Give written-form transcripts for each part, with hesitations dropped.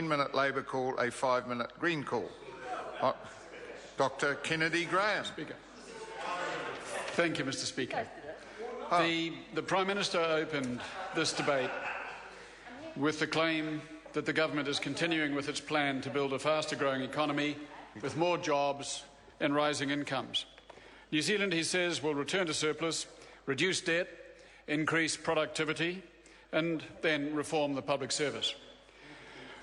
10-minute Labor call, a 5-minute Green call. Dr. Kennedy Graham. Speaker. Thank you, Mr. Speaker. The Prime Minister opened this debate with the claim that the government is continuing with its plan to build a faster-growing economy with more jobs and rising incomes. New Zealand, he says, will return to surplus, reduce debt, increase productivity, and then reform the public service.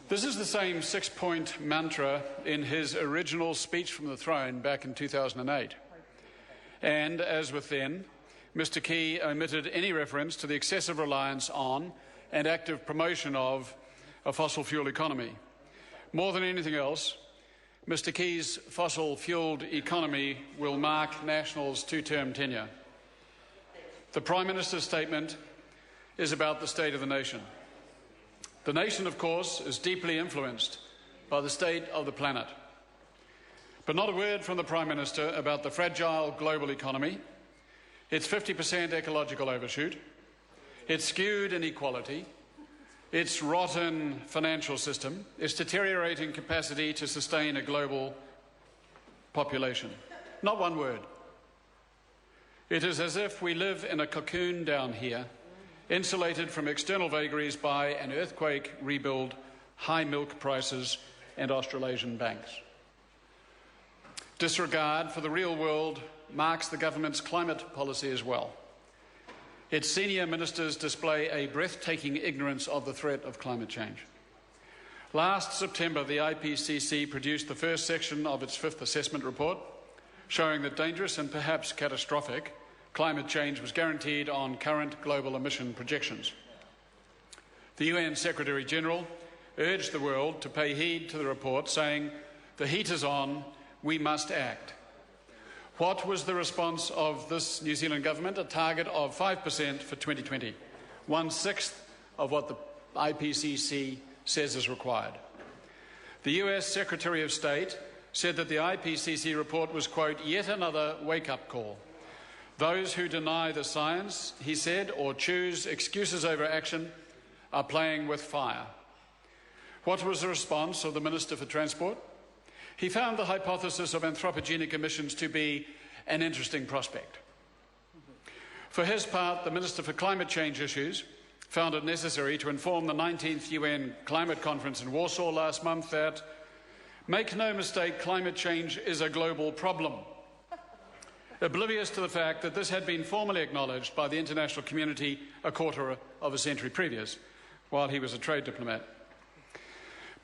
This is the same six-point mantra in his original speech from the throne back in 2008. And, as with then, Mr. Key omitted any reference to the excessive reliance on and active promotion of a fossil fuel economy. More than anything else, Mr. Key's fossil-fuelled economy will mark National's two-term tenure. The Prime Minister's statement is about the state of the nation. The nation, of course, is deeply influenced by the state of the planet. But not a word from the Prime Minister about the fragile global economy, its 50% ecological overshoot, its skewed inequality, its rotten financial system, its deteriorating capacity to sustain a global population. Not one word. It is as if we live in a cocoon down here, insulated from external vagaries by an earthquake rebuild, high milk prices and Australasian banks. Disregard for the real world marks the government's climate policy as well. Its senior ministers display a breathtaking ignorance of the threat of climate change. Last September, the IPCC produced the first section of its fifth assessment report, showing that dangerous and perhaps catastrophic climate change was guaranteed on current global emission projections. The UN Secretary-General urged the world to pay heed to the report, saying, "The heat is on, we must act." What was the response of this New Zealand government? A target of 5% for 2020, 1/6 of what the IPCC says is required. The US Secretary of State said that the IPCC report was, quote, "yet another wake-up call. Those who deny the science," he said, "or choose excuses over action are playing with fire." What was the response of the Minister for Transport? He found the hypothesis of anthropogenic emissions to be an interesting prospect. For his part, the Minister for Climate Change Issues found it necessary to inform the 19th UN Climate Conference in Warsaw last month that, "make no mistake, climate change is a global problem," oblivious to the fact that this had been formally acknowledged by the international community a quarter of a century previous, while he was a trade diplomat.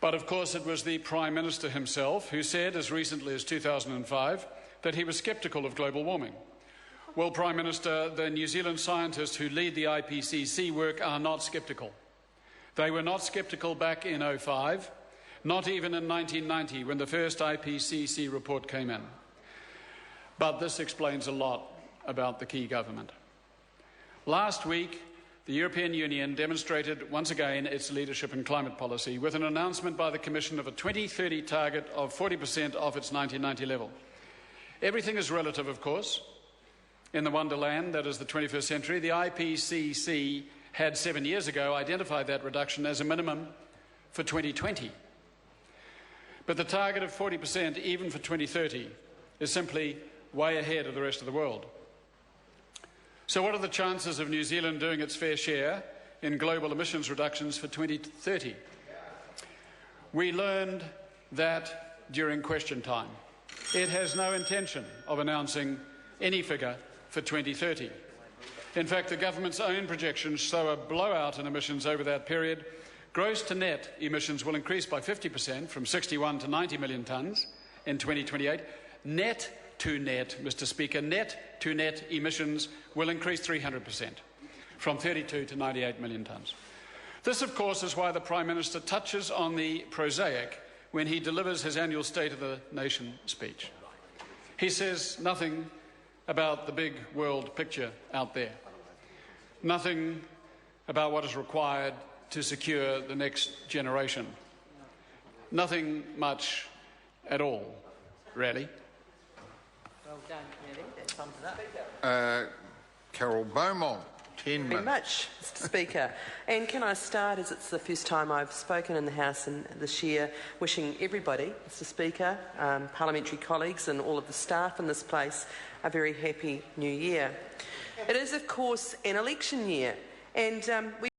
But of course it was the Prime Minister himself who said, as recently as 2005, that he was sceptical of global warming. Well, Prime Minister, the New Zealand scientists who lead the IPCC work are not sceptical. They were not sceptical back in 2005, not even in 1990 when the first IPCC report came in. But this explains a lot about the Key government. Last week, the European Union demonstrated once again its leadership in climate policy with an announcement by the Commission of a 2030 target of 40% off its 1990 level. Everything is relative, of course. In the wonderland that is the 21st century, the IPCC had 7 years ago identified that reduction as a minimum for 2020. But the target of 40% even for 2030 is simply way ahead of the rest of the world. So what are the chances of New Zealand doing its fair share in global emissions reductions for 2030? We learned that during question time. It has no intention of announcing any figure for 2030. In fact, the government's own projections show a blowout in emissions over that period. Gross to net emissions will increase by 50% from 61 to 90 million tonnes in 2028. Net to net, Mr. Speaker, net to net emissions will increase 300% from 32 to 98 million tonnes. This, of course, is why the Prime Minister touches on the prosaic when he delivers his annual State of the Nation speech. He says nothing about the big world picture out there, nothing about what is required to secure the next generation, nothing much at all, really. Well done, Kennedy. That sums it up. Carol Beaumont. 10 Very minutes. much, Mr Speaker. And can I start, as it's the first time I've spoken in the House this year, wishing everybody, Mr Speaker, parliamentary colleagues and all of the staff in this place a very happy new year. It is, of course, an election year, and we